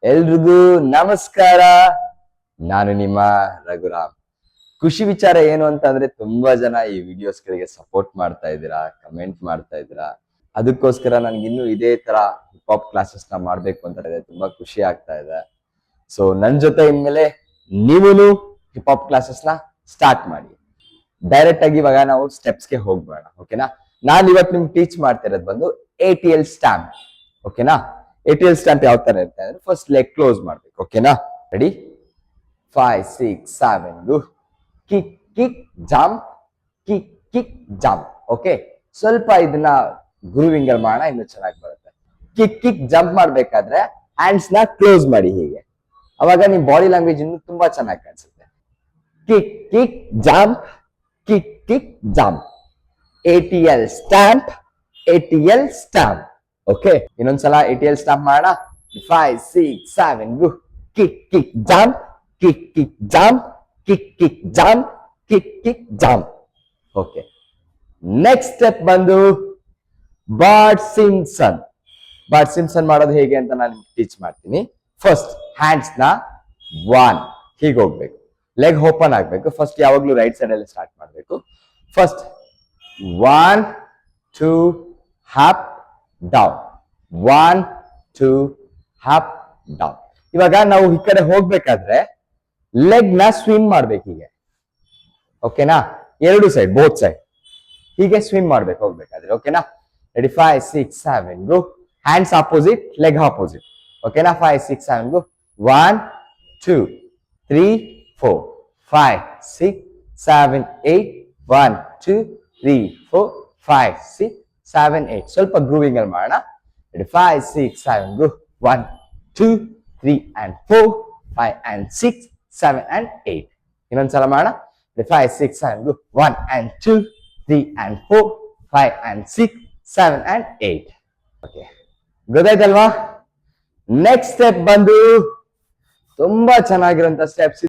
ಎಲ್ರಿಗೂ ನಮಸ್ಕಾರ. ನಾನು ನಿಮ್ಮ ರಘುರಾಮ್. ಖುಷಿ ವಿಚಾರ ಏನು ಅಂತಂದ್ರೆ ತುಂಬಾ ಜನ ಈ ವಿಡಿಯೋಸ್ಗಳಿಗೆ ಸಪೋರ್ಟ್ ಮಾಡ್ತಾ ಇದ್ದೀರಾ, ಕಮೆಂಟ್ ಮಾಡ್ತಾ ಇದ್ದೀರಾ. ಅದಕ್ಕೋಸ್ಕರ ನನ್ಗೆ ಇನ್ನು ಇದೇ ತರ ಹಿಪ್ ಹಾಪ್ ಕ್ಲಾಸಸ್ ನ ಮಾಡ್ಬೇಕು ಅಂತ ಇದೆ. ತುಂಬಾ ಖುಷಿ ಆಗ್ತಾ ಇದೆ. ಸೊ ನನ್ ಜೊತೆ ಇನ್ಮೇಲೆ ನೀವು ಹಿಪ್ ಹಾಪ್ ಕ್ಲಾಸಸ್ ನ ಸ್ಟಾರ್ಟ್ ಮಾಡಿ. ಡೈರೆಕ್ಟ್ ಆಗಿ ಇವಾಗ ನಾವು ಸ್ಟೆಪ್ಸ್ ಗೆ ಹೋಗ್ಬೇಡ, ಓಕೆನಾ? ನಾನು ಇವತ್ತು ನಿಮ್ಗೆ ಟೀಚ್ ಮಾಡ್ತಿರೋದು ಬಂದು ATL ಸ್ಟ್ಯಾಂಪ್, ಓಕೆನಾ? ATL ಸ್ಟ್ಯಾಂಪ್ ಯಾವ ತರ ಇರುತ್ತೆ ಅಂದ್ರೆ ಫಸ್ಟ್ ಲೆಗ್ ಕ್ಲೋಸ್ ಮಾಡ್ಬೇಕು, ಓಕೆನಾ? Ready? 5 6 7 go. Kick kick jump, kick kick jump. Okay, ಸ್ವಲ್ಪ ಇದನ್ನ ಗ್ರೂವಿಂಗ್ ಅಲ್ಲಿ ಮಾಡೋಣ, ಇನ್ನು ಚೆನ್ನಾಗಿ ಬರುತ್ತೆ. ಕಿಕ್ ಕಿಕ್ ಜಂಪ್ ಮಾಡ್ಬೇಕಾದ್ರೆ ಹ್ಯಾಂಡ್ಸ್ ನ ಕ್ಲೋಸ್ ಮಾಡಿ ಹೀಗೆ. ಅವಾಗ ನಿಮ್ ಬಾಡಿ ಲ್ಯಾಂಗ್ವೇಜ್ ಇನ್ನು ತುಂಬಾ ಚೆನ್ನಾಗಿ ಕಾಣಿಸುತ್ತೆ. Kick kick jump, kick kick jump. ATL stomp, ATL stomp. Okay, ಇನ್ನೊಂದ್ಸಲ ATL ಸ್ಟ್ಯಾಂಪ್ ಮಾಡೋಣ. 5 6 7 go. Kick kick jump, kick kick jump, kick kick jump, kick kick jump. Okay, next step ಬಂದು Bart Simpson. Bart Simpson ಮಾಡೋದು ಹೇಗೆ ಅಂತ ನಾನು teach ಮಾಡ್ತೀನಿ. First hands ನ 1 ಹೀಗೆ ಹೋಗ್ಬೇಕು, ಲೆಗ್ ಓಪನ್ ಆಗ್ಬೇಕು. ಫಸ್ಟ್ ಯಾವಾಗ್ಲೂ ರೈಟ್ ಸೈಡ್ ಅಲ್ಲಿ ಸ್ಟಾರ್ಟ್ ಮಾಡ್ಬೇಕು. First 1 2 up down, 1 2 up down. ಇವಾಗ ನಾವು ಈ ಕಡೆ ಹೋಗ್ಬೇಕಾದ್ರೆ ಲೆಗ್ ನ ಸ್ವಿಮ್ ಮಾಡ್ಬೇಕು ಹೀಗೆ, ಓಕೆನಾ? ಎರಡು ಸೈಡ್, ಬೋತ್ ಸೈಡ್ ಹೀಗೆ ಸ್ವಿಮ್ ಮಾಡ್ಬೇಕು ಹೋಗ್ಬೇಕಾದ್ರೆ, ಓಕೆನಾ? ರೆಡಿ? 5 6 7 ಗೋ. ಹ್ಯಾಂಡ್ಸ್ ಆಪೋಸಿಟ್, ಲೆಗ್ ಆಪೋಸಿಟ್, ಓಕೆನಾ? 5 6 7 ಗೋ. 1 2 3 4 5 6 7 8 1 2 3 4 5 6 7 8. ಸ್ವಲ್ಪ ಗ್ರೂವಿಂಗ್ ಅಲ್ಲಿ ಮಾಡೋಣ. Ready? 5 6 7 go. 1 2 3 and 4 5 and 6 7 and 8. ಇನ್ನೊಂದ್ಸಲ ಮಾಡೋಣ. 5 6 7 ಗೋ. 1 and 2 3 and 4 5 and 6 7 and 8. Okay, ಗೊತ್ತಾಯ್ತಲ್ವಾ? Next step ಬಂದು ತುಂಬಾ ಚೆನ್ನಾಗಿರುವಂತ ಸ್ಟೆಪ್ಸ್.